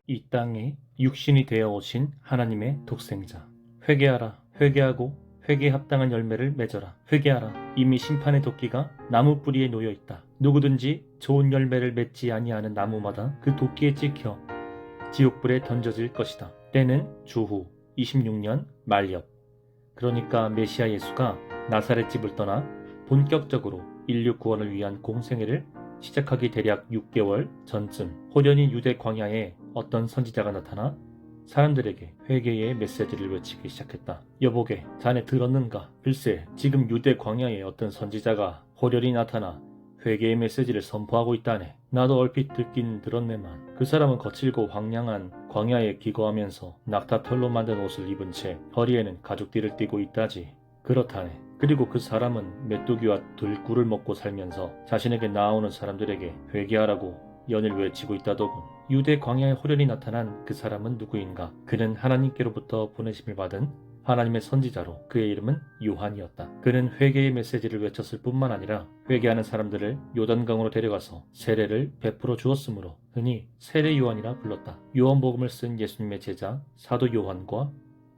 이 땅에 육신이 되어 오신 하나님의 독생자. 회개하라. 회개하고 회개에 합당한 열매를 맺어라. 회개하라. 이미 심판의 도끼가 나무 뿌리에 놓여 있다. 누구든지 좋은 열매를 맺지 아니하는 나무마다 그 도끼에 찍혀 지옥불에 던져질 것이다. 때는 주후 26년 말엽. 그러니까 메시아 예수가 나사렛 집을 떠나 본격적으로 인류 구원을 위한 공생애를 시작하기 대략 6개월 전쯤 호련히 유대 광야에 어떤 선지자가 나타나 사람들에게 회개의 메시지를 외치기 시작했다. 여보게, 자네 들었는가? 글쎄, 지금 유대 광야에 어떤 선지자가 호련히 나타나 회개의 메시지를 선포하고 있다네. 나도 얼핏 듣긴 들었네만 그 사람은 거칠고 황량한 광야에 기거하면서 낙타털로 만든 옷을 입은 채 허리에는 가죽띠를 띠고 있다지. 그렇다네. 그리고 그 사람은 메뚜기와 들꿀을 먹고 살면서 자신에게 나아오는 사람들에게 회개하라고 연을 외치고 있다더군. 유대 광야에 호련히 나타난 그 사람은 누구인가? 그는 하나님께로부터 보내심을 받은 하나님의 선지자로 그의 이름은 요한이었다. 그는 회개의 메시지를 외쳤을 뿐만 아니라 회개하는 사람들을 요단강으로 데려가서 세례를 베풀어 주었으므로 흔히 세례 요한이라 불렀다. 요한복음을 쓴 예수님의 제자 사도 요한과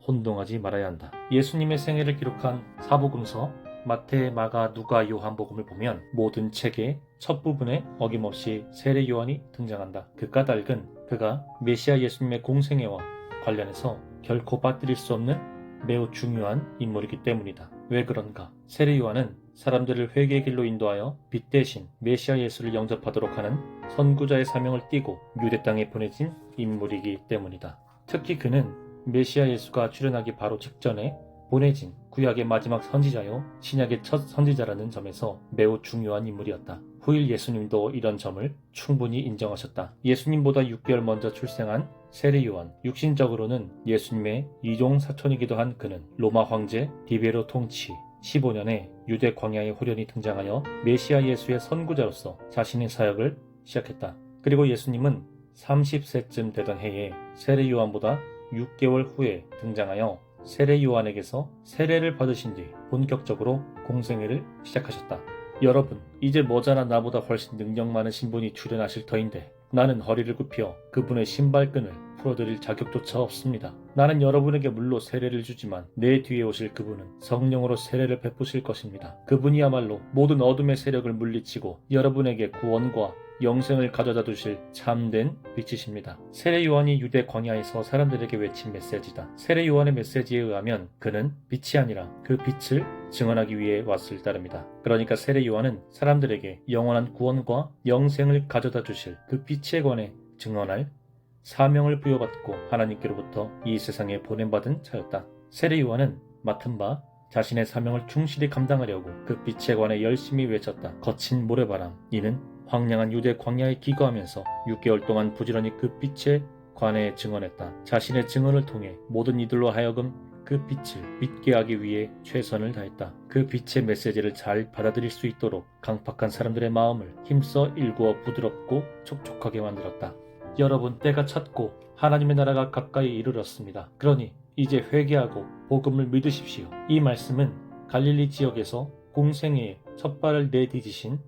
혼동하지 말아야 한다. 예수님의 생애를 기록한 사복음서 마태, 마가, 누가, 요한복음을 보면 모든 책의 첫 부분에 어김없이 세례 요한이 등장한다. 그 까닭은 그가 메시아 예수님의 공생애와 관련해서 결코 빠뜨릴 수 없는 매우 중요한 인물이기 때문이다. 왜 그런가? 세례 요한은 사람들을 회개의 길로 인도하여 빛 대신 메시아 예수를 영접하도록 하는 선구자의 사명을 띠고 유대 땅에 보내진 인물이기 때문이다. 특히 그는 메시아 예수가 출현하기 바로 직전에 보내진 구약의 마지막 선지자요 신약의 첫 선지자라는 점에서 매우 중요한 인물이었다. 후일 예수님도 이런 점을 충분히 인정하셨다. 예수님보다 6개월 먼저 출생한 세례 요한, 육신적으로는 예수님의 이종 사촌이기도 한 그는 로마 황제 디베로 통치 15년에 유대 광야에 호련히 등장하여 메시아 예수의 선구자로서 자신의 사역을 시작했다. 그리고 예수님은 30세쯤 되던 해에 세례 요한보다 6개월 후에 등장하여 세례 요한에게서 세례를 받으신 뒤 본격적으로 공생애를 시작하셨다. 여러분, 이제 머지않아 나보다 훨씬 능력 많으신 분이 출연하실 터인데 나는 허리를 굽혀 그분의 신발끈을 풀어드릴 자격조차 없습니다. 나는 여러분에게 물로 세례를 주지만 내 뒤에 오실 그분은 성령으로 세례를 베푸실 것입니다. 그분이야말로 모든 어둠의 세력을 물리치고 여러분에게 구원과 영생을 가져다 두실 참된 빛이십니다. 세례 요한이 유대 광야에서 사람들에게 외친 메시지다. 세례 요한의 메시지에 의하면 그는 빛이 아니라 그 빛을 증언하기 위해 왔을 따름이다. 그러니까 세례 요한은 사람들에게 영원한 구원과 영생을 가져다 주실 그 빛에 관해 증언할 사명을 부여받고 하나님께로부터 이 세상에 보냄받은 자였다. 세례 요한은 맡은 바 자신의 사명을 충실히 감당하려고 그 빛에 관해 열심히 외쳤다. 거친 모래바람, 이는 황량한 유대 광야에 기거하면서 6개월 동안 부지런히 그 빛에 관해 증언했다. 자신의 증언을 통해 모든 이들로 하여금 그 빛을 믿게 하기 위해 최선을 다했다. 그 빛의 메시지를 잘 받아들일 수 있도록 강팍한 사람들의 마음을 힘써 일구어 부드럽고 촉촉하게 만들었다. 여러분, 때가 찼고 하나님의 나라가 가까이 이르렀습니다. 그러니 이제 회개하고 복음을 믿으십시오. 이 말씀은 갈릴리 지역에서 공생애에 첫 발을 내디디신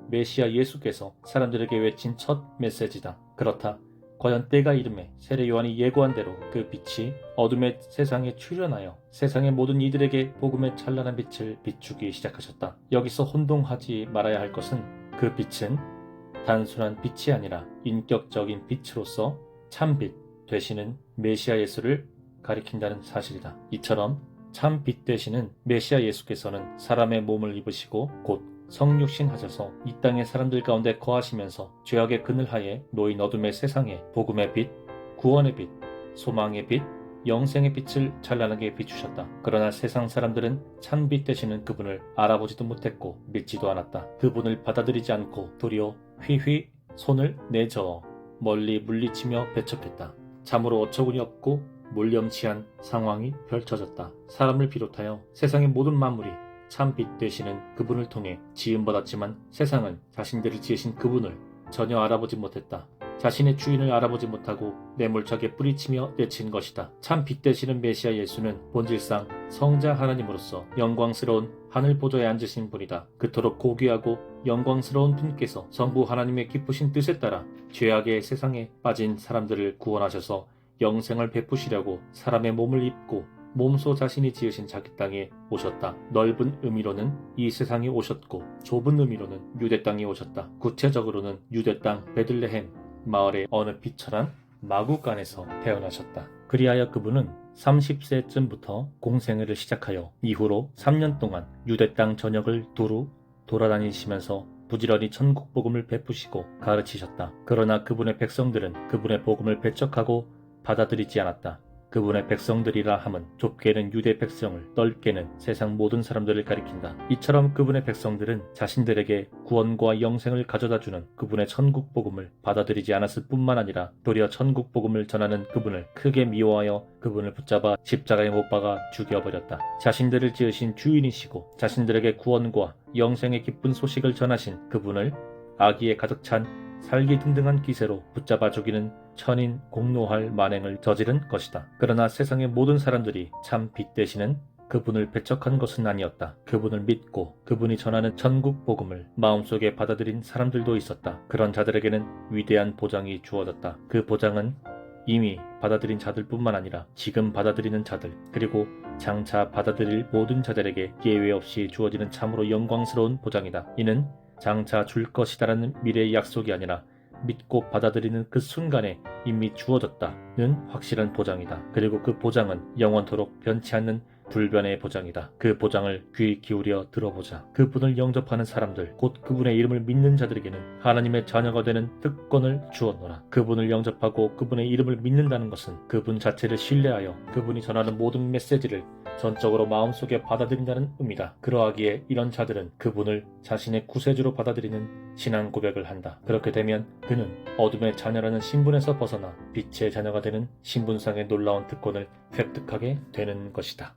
메시아 예수께서 사람들에게 외친 첫 메시지다. 그렇다. 과연 때가 이름에 세례 요한이 예고한 대로 그 빛이 어둠의 세상에 출현하여 세상의 모든 이들에게 복음의 찬란한 빛을 비추기 시작하셨다. 여기서 혼동하지 말아야 할 것은 그 빛은 단순한 빛이 아니라 인격적인 빛으로서 참빛 되시는 메시아 예수를 가리킨다는 사실이다. 이처럼 참 빛 되시는 메시아 예수께서는 사람의 몸을 입으시고 곧 성육신 하셔서 이 땅의 사람들 가운데 거하시면서 죄악의 그늘하에 놓인 어둠의 세상에 복음의 빛, 구원의 빛, 소망의 빛, 영생의 빛을 찬란하게 비추셨다. 그러나 세상 사람들은 참빛 되시는 그분을 알아보지도 못했고 믿지도 않았다. 그분을 받아들이지 않고 도리어 휘휘 손을 내저어 멀리 물리치며 배척했다. 참으로 어처구니 없고 몰염치한 상황이 펼쳐졌다. 사람을 비롯하여 세상의 모든 만물이 참 빛 되시는 그분을 통해 지음받았지만 세상은 자신들을 지으신 그분을 전혀 알아보지 못했다. 자신의 주인을 알아보지 못하고 매몰차게 뿌리치며 내친 것이다. 참 빛 되시는 메시아 예수는 본질상 성자 하나님으로서 영광스러운 하늘 보좌에 앉으신 분이다. 그토록 고귀하고 영광스러운 분께서 성부 하나님의 기쁘신 뜻에 따라 죄악의 세상에 빠진 사람들을 구원하셔서 영생을 베푸시려고 사람의 몸을 입고 몸소 자신이 지으신 자기 땅에 오셨다. 넓은 의미로는 이 세상에 오셨고 좁은 의미로는 유대 땅에 오셨다. 구체적으로는 유대 땅 베들레헴 마을의 어느 비천한 마구간에서 태어나셨다. 그리하여 그분은 30세쯤부터 공생애를 시작하여 이후로 3년 동안 유대 땅 전역을 두루 돌아다니시면서 부지런히 천국 복음을 베푸시고 가르치셨다. 그러나 그분의 백성들은 그분의 복음을 배척하고 받아들이지 않았다. 그분의 백성들이라 함은 좁게는 유대 백성을, 넓게는 세상 모든 사람들을 가리킨다. 이처럼 그분의 백성들은 자신들에게 구원과 영생을 가져다주는 그분의 천국 복음을 받아들이지 않았을 뿐만 아니라 도리어 천국 복음을 전하는 그분을 크게 미워하여 그분을 붙잡아 십자가에 못 박아 죽여버렸다. 자신들을 지으신 주인이시고 자신들에게 구원과 영생의 기쁜 소식을 전하신 그분을 악의에 가득 찬 살기 든든한 기세로 붙잡아 죽이는 천인 공노할 만행을 저지른 것이다. 그러나 세상의 모든 사람들이 참 빛 되시는 그분을 배척한 것은 아니었다. 그분을 믿고 그분이 전하는 천국 복음을 마음속에 받아들인 사람들도 있었다. 그런 자들에게는 위대한 보장이 주어졌다. 그 보장은 이미 받아들인 자들뿐만 아니라 지금 받아들이는 자들 그리고 장차 받아들일 모든 자들에게 예외 없이 주어지는 참으로 영광스러운 보장이다. 이는 장차 줄 것이다라는 미래의 약속이 아니라 믿고 받아들이는 그 순간에 이미 주어졌다는 확실한 보장이다. 그리고 그 보장은 영원토록 변치 않는 불변의 보장이다. 그 보장을 귀 기울여 들어보자. 그분을 영접하는 사람들, 곧 그분의 이름을 믿는 자들에게는 하나님의 자녀가 되는 특권을 주었노라. 그분을 영접하고 그분의 이름을 믿는다는 것은 그분 자체를 신뢰하여 그분이 전하는 모든 메시지를 전적으로 마음속에 받아들인다는 의미다. 그러하기에 이런 자들은 그분을 자신의 구세주로 받아들이는 신앙 고백을 한다. 그렇게 되면 그는 어둠의 자녀라는 신분에서 벗어나 빛의 자녀가 되는 신분상의 놀라운 특권을 획득하게 되는 것이다.